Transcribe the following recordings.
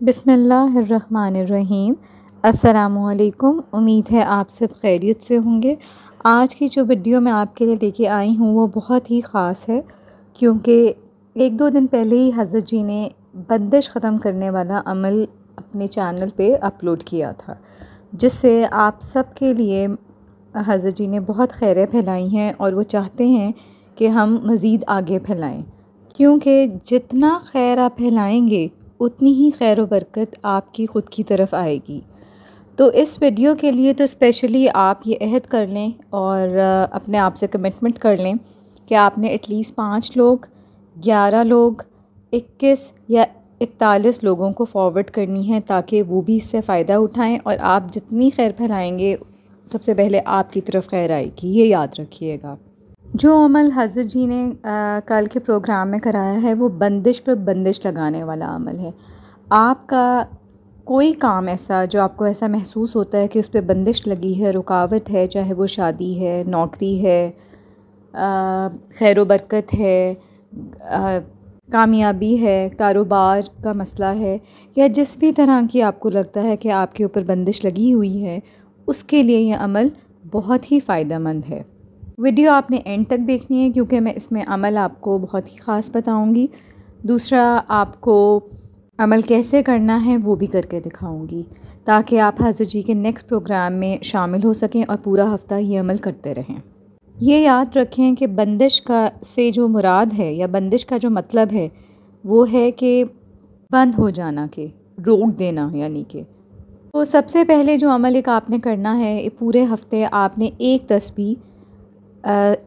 बिस्मिल्लाहिर्रहमानिर्रहीम। अस्सलामुअलैकुम। उम्मीद है आप सब खैरियत से होंगे। आज की जो वीडियो मैं आपके लिए लेके आई हूँ वो बहुत ही ख़ास है, क्योंकि एक दो दिन पहले ही हज़रत जी ने बंदिश ख़त्म करने वाला अमल अपने चैनल पे अपलोड किया था, जिससे आप सब के लिए हज़रत जी ने बहुत खैरें फैलाई हैं और वो चाहते हैं कि हम मज़ीद आगे फैलाएं, क्योंकि जितना खैर आप फैलाएंगे उतनी ही खैर व बरकत आपकी ख़ुद की तरफ आएगी। तो इस वीडियो के लिए तो स्पेशली आप ये अहद कर लें और अपने आप से कमिटमेंट कर लें कि आपने एटलीस्ट 5 लोग, 11 लोग, 21 या 41 लोगों को फॉरवर्ड करनी है, ताकि वो भी इससे फ़ायदा उठाएं। और आप जितनी खैर फैलाएंगे सबसे पहले आपकी तरफ खैर आएगी, ये याद रखिएगा। जो अमल हज़रत जी ने कल के प्रोग्राम में कराया है वो बंदिश पर बंदिश लगाने वाला अमल है। आपका कोई काम ऐसा जो आपको ऐसा महसूस होता है कि उस पर बंदिश लगी है, रुकावट है, चाहे वो शादी है, नौकरी है, खैर व बरकत है, कामयाबी है, कारोबार का मसला है, या जिस भी तरह की आपको लगता है कि आपके ऊपर बंदिश लगी हुई है, उसके लिए ये अमल बहुत ही फ़ायदेमंद है। वीडियो आपने एंड तक देखनी है, क्योंकि मैं इसमें अमल आपको बहुत ही ख़ास बताऊंगी। दूसरा, आपको अमल कैसे करना है वो भी करके दिखाऊंगी, ताकि आप हज़रत जी के नेक्स्ट प्रोग्राम में शामिल हो सकें और पूरा हफ़्ता ये अमल करते रहें। ये याद रखें कि बंदिश का से जो मुराद है या बंदिश का जो मतलब है वो है कि बंद हो जाना, के रोक देना, यानी कि। तो सबसे पहले जो अमल एक आपने करना है, पूरे हफ़्ते आपने एक तस्बीह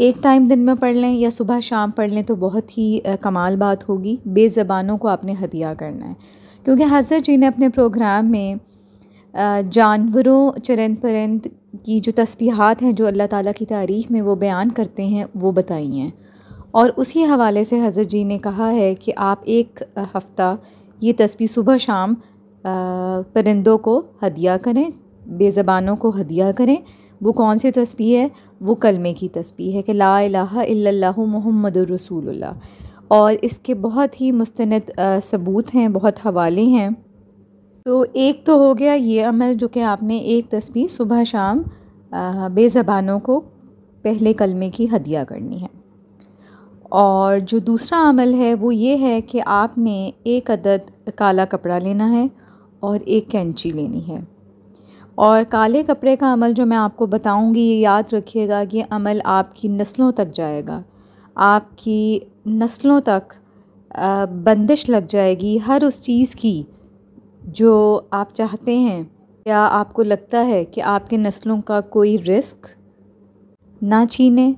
एक टाइम दिन में पढ़ लें या सुबह शाम पढ़ लें तो बहुत ही कमाल बात होगी। बेज़बानों को आपने हदिया करना है, क्योंकि हज़रत जी ने अपने प्रोग्राम में जानवरों, चरंद परिंद की जो तस्बीहात हैं जो अल्लाह ताला की तारीफ़ में वो बयान करते हैं वो बताई हैं। और उसी हवाले से हज़रत जी ने कहा है कि आप एक हफ़्ता ये तस्बीह सुबह शाम परिंदों को हदिया करें, बेज़बानों को हदिया करें। वो कौन सी तस्बीह है? वो कलमे की तस्बीह है कि ला इलाहा इल्लल्लाहु मुहम्मदुर रसूलुल्लाह। और इसके बहुत ही मुस्तनद सबूत हैं, बहुत हवाले हैं। तो एक तो हो गया ये अमल जो कि आपने एक तस्बीह सुबह शाम बेज़बानों को पहले कलमे की हदिया करनी है। और जो दूसरा अमल है वो ये है कि आपने एक अदद काला कपड़ा लेना है और एक कैंची लेनी है। और काले कपड़े का अमल जो मैं आपको बताऊंगी, ये याद रखिएगा कि अमल आपकी नस्लों तक जाएगा, आपकी नस्लों तक बंदिश लग जाएगी हर उस चीज़ की जो आप चाहते हैं। या आपको लगता है कि आपके नस्लों का कोई रिस्क ना छीने,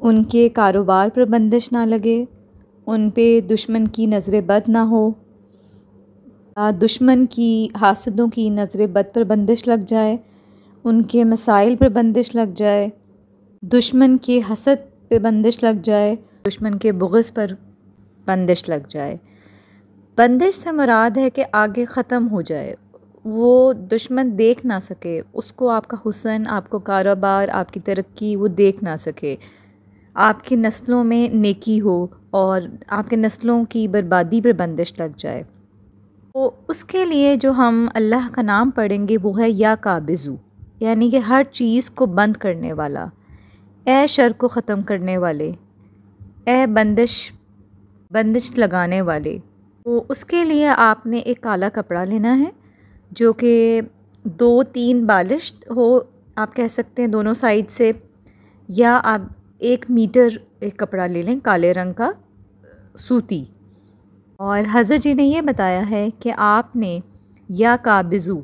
उनके कारोबार पर बंदिश ना लगे, उन पे दुश्मन की नज़र बद ना हो, दुश्मन की हासदों की नज़र बद पर बंदिश लग जाए, उनके मसाइल पर बंदिश लग जाए, दुश्मन के हसद पे बंदिश लग जाए, दुश्मन के बुग़्ज़ पर बंदिश लग जाए। बंदिश से मुराद है कि आगे ख़त्म हो जाए, वो दुश्मन देख ना सके, उसको आपका हुस्न, आपको कारोबार, आपकी तरक्की वो देख ना सके, आपकी नस्लों में नेकी हो और आपके नस्लों की बर्बादी पर बंदिश लग जाए। तो उसके लिए जो हम अल्लाह का नाम पढ़ेंगे वो है या काबिज़ू, यानी कि हर चीज़ को बंद करने वाला, ए शर को ख़त्म करने वाले, ए बंदिश लगाने वाले। तो उसके लिए आपने एक काला कपड़ा लेना है जो कि 2-3 बालिश हो, आप कह सकते हैं दोनों साइड से, या आप 1 मीटर एक कपड़ा ले लें काले रंग का सूती। और हज़रत जी ने ये बताया है कि आपने या काबिज़ू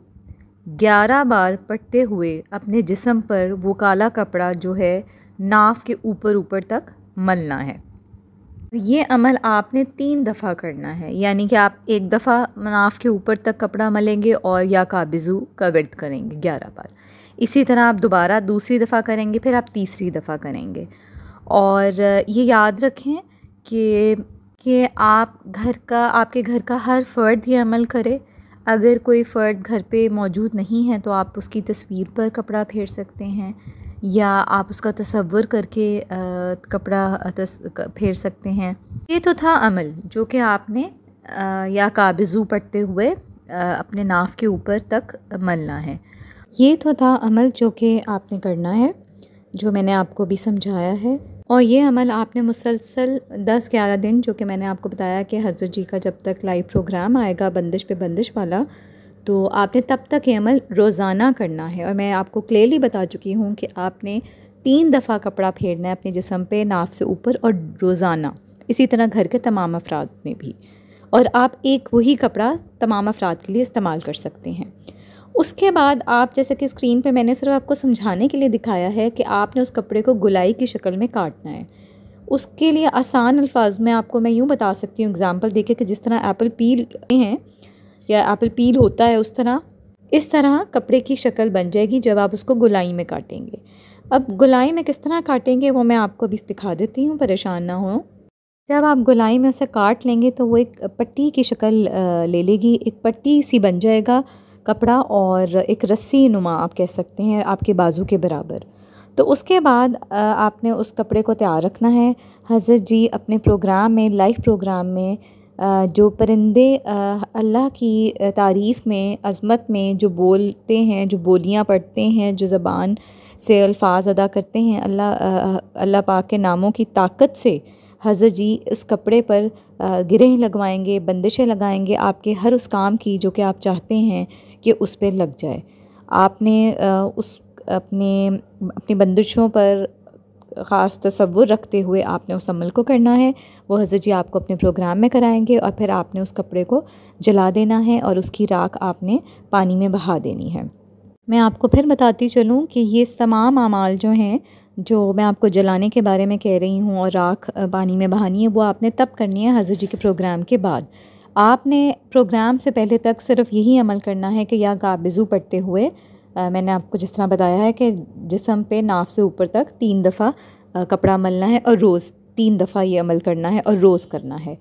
11 बार पढ़ते हुए अपने जिस्म पर वो काला कपड़ा जो है नाफ के ऊपर तक मलना है। ये अमल आपने 3 दफ़ा करना है, यानी कि आप एक दफ़ा नाफ के ऊपर तक कपड़ा मलेंगे और या काबिज़ू का विर्द करेंगे 11 बार। इसी तरह आप दोबारा दूसरी दफ़ा करेंगे, फिर आप तीसरी दफ़ा करेंगे। और ये याद रखें कि आपके घर का हर फ़र्द ये अमल करे। अगर कोई फ़र्द घर पे मौजूद नहीं है तो आप उसकी तस्वीर पर कपड़ा फेर सकते हैं, या आप उसका तसव्वुर करके कपड़ा फेर सकते हैं। ये तो था अमल जो कि आपने या काबिज़ू पढ़ते हुए अपने नाफ के ऊपर तक मलना है। ये तो था अमल जो कि आपने करना है, जो मैंने आपको भी समझाया है। और ये अमल आपने मुसलसल 10-11 दिन, जो कि मैंने आपको बताया कि हज़रत जी का जब तक लाइव प्रोग्राम आएगा बंदिश पे बंदिश वाला, तो आपने तब तक ये अमल रोज़ाना करना है। और मैं आपको क्लियरली बता चुकी हूँ कि आपने 3 दफ़ा कपड़ा फेरना है अपने जिस्म पे नाफ से ऊपर, और रोज़ाना। इसी तरह घर के तमाम अफराद में भी। और आप एक वही कपड़ा तमाम अफराद के लिए इस्तेमाल कर सकते हैं। उसके बाद आप, जैसे कि स्क्रीन पे मैंने सिर्फ आपको समझाने के लिए दिखाया है कि आपने उस कपड़े को गुलाई की शक्ल में काटना है। उसके लिए आसान अल्फाज में आपको मैं यूँ बता सकती हूँ एग्ज़ाम्पल देके कि जिस तरह एप्पल पील हैं या एप्पल पील होता है इस तरह कपड़े की शक्ल बन जाएगी जब आप उसको गुलाई में काटेंगे। अब गुलाई में किस तरह काटेंगे वो मैं आपको अभी दिखा देती हूँ, परेशान ना हो। जब आप गुलाई में उसे काट लेंगे तो वो एक पट्टी की शक्ल ले लेगी, एक पट्टी सी बन जाएगा कपड़ा, और एक रस्सी नुमा आप कह सकते हैं आपके बाजू के बराबर। तो उसके बाद आपने उस कपड़े को तैयार रखना है। हज़रत जी अपने प्रोग्राम में, लाइव प्रोग्राम में, जो परिंदे अल्लाह की तारीफ़ में, अज़मत में जो बोलते हैं, जो बोलियां पढ़ते हैं, जो ज़बान से अल्फाज अदा करते हैं अल्लाह पाक के नामों की ताकत से, हज़रत जी उस कपड़े पर गिरें लगवाएंगे, बंदिशें लगाएंगे आपके हर उस काम की जो कि आप चाहते हैं कि उस पर लग जाए। आपने उस अपनी बंदिशों पर ख़ास तसव्वुर रखते हुए आपने उस अमल को करना है। वो हज़रत जी आपको अपने प्रोग्राम में कराएंगे, और फिर आपने उस कपड़े को जला देना है और उसकी राख आपने पानी में बहा देनी है। मैं आपको फिर बताती चलूँ कि ये तमाम अमाल जो हैं, जो मैं आपको जलाने के बारे में कह रही हूँ और राख पानी में बहानी है, वो आपने तब करनी है हज़रत जी के प्रोग्राम के बाद। आपने प्रोग्राम से पहले तक सिर्फ यही अमल करना है कि या काबिज़ू पढ़ते हुए, मैंने आपको जिस तरह बताया है कि जिस्म पे नाफ से ऊपर तक 3 दफ़ा कपड़ा मलना है, और रोज़ 3 दफ़ा ये अमल करना है और रोज़ करना है।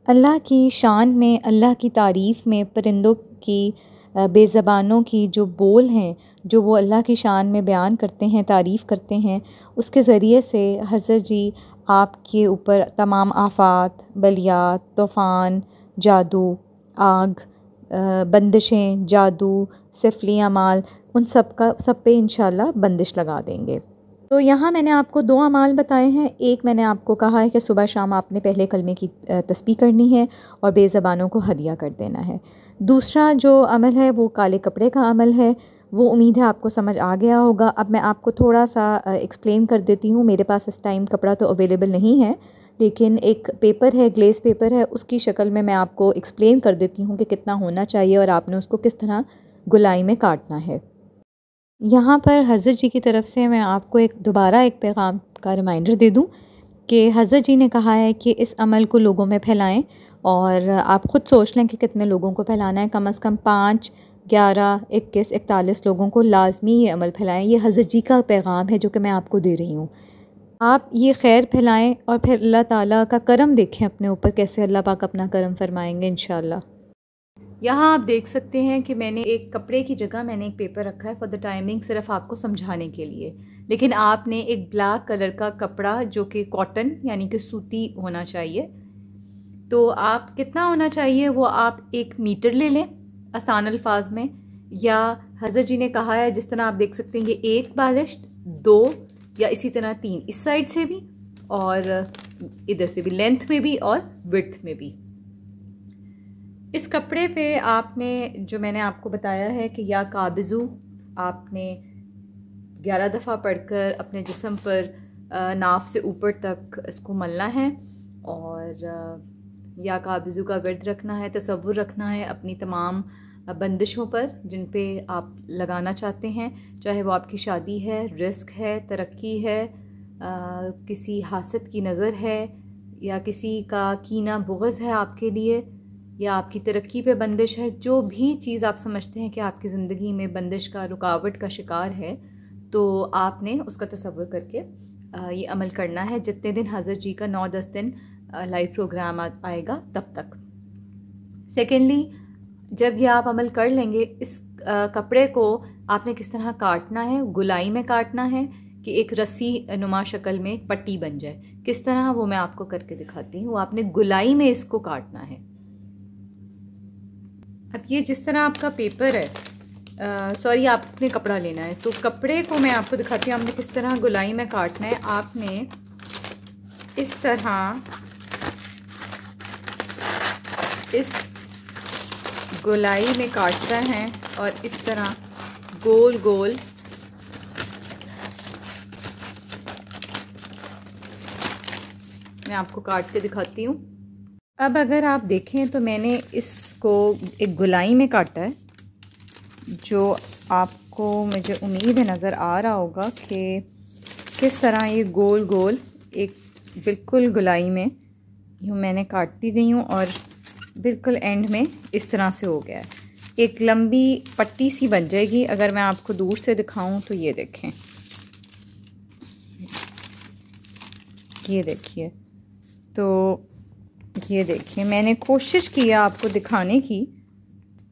अल्लाह की शान में, अल्लाह की तारीफ़ में, परिंदों की, बेज़बानों की जो बोल हैं, जो वो अल्लाह की शान में बयान करते हैं, तारीफ़ करते हैं, उसके ज़रिए से हज़रत जी आपके ऊपर तमाम आफ़ात, बलियात, तूफ़ान, जादू, आग, बंदिशें, जादू, सिफली अमाल, उन सब पे इंशाल्लाह बंदिश लगा देंगे। तो यहाँ मैंने आपको 2 अमाल बताए हैं। एक मैंने आपको कहा है कि सुबह शाम आपने पहले कलमे की तस्बीह करनी है और बेज़बानों को हदिया कर देना है। दूसरा जो अमल है वो काले कपड़े का अमल है। वो उम्मीद है आपको समझ आ गया होगा। अब मैं आपको थोड़ा सा एक्सप्लेन कर देती हूँ। मेरे पास इस टाइम कपड़ा तो अवेलेबल नहीं है, लेकिन एक पेपर है, ग्लेस पेपर है, उसकी शक्ल में मैं आपको एक्सप्लेन कर देती हूँ कि कितना होना चाहिए और आपने उसको किस तरह गुलाई में काटना है। यहाँ पर हज़रत जी की तरफ से मैं आपको दोबारा एक पैगाम का रिमाइंडर दे दूँ कि हज़रत जी ने कहा है कि इस अमल को लोगों में फैलाएं, और आप ख़ुद सोच लें कि कितने लोगों को फैलाना है। कम से कम 5, 11, 21, 41 लोगों को लाजमी ये अमल फैलाएं। ये हज़रत जी का पैगाम है जो कि मैं आपको दे रही हूँ। आप ये खैर फैलाएं और फिर अल्लाह ताला का करम देखें अपने ऊपर, कैसे अल्लाह पाक अपना करम फरमाएंगे इंशाल्लाह। यहाँ आप देख सकते हैं कि मैंने एक कपड़े की जगह मैंने एक पेपर रखा है फॉर द टाइमिंग, सिर्फ आपको समझाने के लिए। लेकिन आपने एक ब्लैक कलर का कपड़ा जो कि कॉटन यानी कि सूती होना चाहिए। तो आप कितना होना चाहिए वो आप 1 मीटर ले लें आसान अल्फाज में, या हज़रत जी ने कहा है जिस तरह आप देख सकते हैं ये 1 बालिश, 2 या इसी तरह 3 इस साइड से भी और इधर से भी, लेंथ में भी और विड्थ में भी। इस कपड़े पे आपने जो मैंने आपको बताया है कि या काबिज़ू आपने 11 दफ़ा पढ़कर अपने जिस्म पर नाफ से ऊपर तक इसको मलना है, और या काबिज़ू का वर्द रखना है, तसव्वुर रखना है अपनी तमाम बंदिशों पर जिन पे आप लगाना चाहते हैं, चाहे वो आपकी शादी है, रिस्क है, तरक्की है, किसी हासद की नज़र है, या किसी का कीना बुग़्ज़ है आपके लिए, या आपकी तरक्की पे बंदिश है। जो भी चीज़ आप समझते हैं कि आपकी ज़िंदगी में बंदिश का, रुकावट का शिकार है, तो आपने उसका तसव्वुर करके ये अमल करना है जितने दिन हज़रत जी का 9-10 दिन लाइव प्रोग्राम आएगा तब तक। सेकेंडली, जब ये आप अमल कर लेंगे, इस कपड़े को आपने किस तरह काटना है, गुलाई में काटना है कि एक रस्सी नुमा शक्ल में पट्टी बन जाए। किस तरह वो मैं आपको करके दिखाती हूँ। आपने गुलाई में इसको काटना है। अब ये जिस तरह आपका पेपर है, सॉरी आपने कपड़ा लेना है, तो कपड़े को मैं आपको दिखाती हूँ आपने किस तरह गोलाई में काटना है। आपने इस तरह इस गोलाई में काटना है और इस तरह गोल गोल मैं आपको काट के दिखाती हूँ। अब अगर आप देखें तो मैंने इसको एक गोलाई में काटा है, जो आपको मुझे उम्मीद है नज़र आ रहा होगा कि किस तरह ये गोल गोल एक बिल्कुल गोलाई में यूँ मैंने काटती गई हूँ और बिल्कुल एंड में इस तरह से हो गया है। एक लंबी पट्टी सी बन जाएगी। अगर मैं आपको दूर से दिखाऊं तो ये देखें, ये देखिए, तो ये देखिए मैंने कोशिश की है आपको दिखाने की।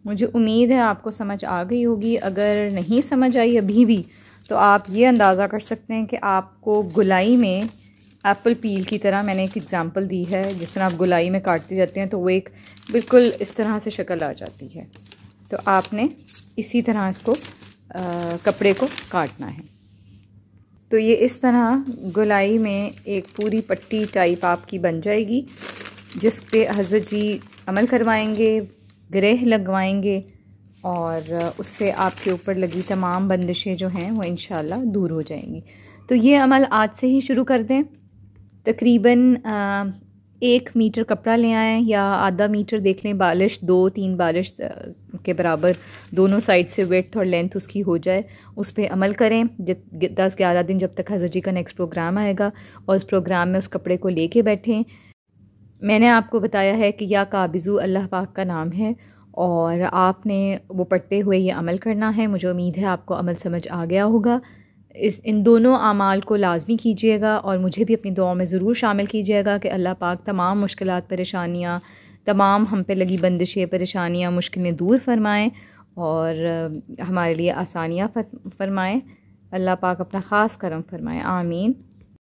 मुझे उम्मीद है आपको समझ आ गई होगी। अगर नहीं समझ आई अभी भी तो आप ये अंदाज़ा कर सकते हैं कि आपको गोलाई में एप्पल पील की तरह मैंने एक एग्ज़ाम्पल दी है, जिस तरह आप गोलाई में काटते जाते हैं तो वो एक बिल्कुल इस तरह से शक्ल आ जाती है। तो आपने इसी तरह इसको कपड़े को काटना है। तो ये इस तरह गोलाई में एक पूरी पट्टी टाइप आपकी बन जाएगी, जिस पे हज़रत जी अमल करवाएंगे, ग्रेह लगवाएंगे और उससे आपके ऊपर लगी तमाम बंदिशें जो हैं वो इंशाल्लाह दूर हो जाएंगी। तो ये अमल आज से ही शुरू कर दें। तकरीबन 1 मीटर कपड़ा ले आएँ या आधा मीटर देख लें, बालिश 2-3 बालिश के बराबर दोनों साइड से विड्थ और लेंथ उसकी हो जाए। उस पर अमल करें 10-11 दिन, जब तक हज़रत जी का नेक्स्ट प्रोग्राम आएगा, और उस प्रोग्राम में उस कपड़े को लेके बैठें। मैंने आपको बताया है कि या काबिज़ू अल्लाह पाक का नाम है और आपने वो पढ़ते हुए ये अमल करना है। मुझे उम्मीद है आपको अमल समझ आ गया होगा। इन दोनों अमाल को लाजमी कीजिएगा और मुझे भी अपनी दुआओं में ज़रूर शामिल कीजिएगा कि अल्लाह पाक तमाम मुश्किलात, परेशानियाँ, तमाम हम पे लगी बंदिशें, परेशानियाँ, मुश्किलें दूर फरमाएँ और हमारे लिए आसानियाँ फरमाएँ। अल्लाह पाक अपना ख़ास करम फरमाएँ। आमीन।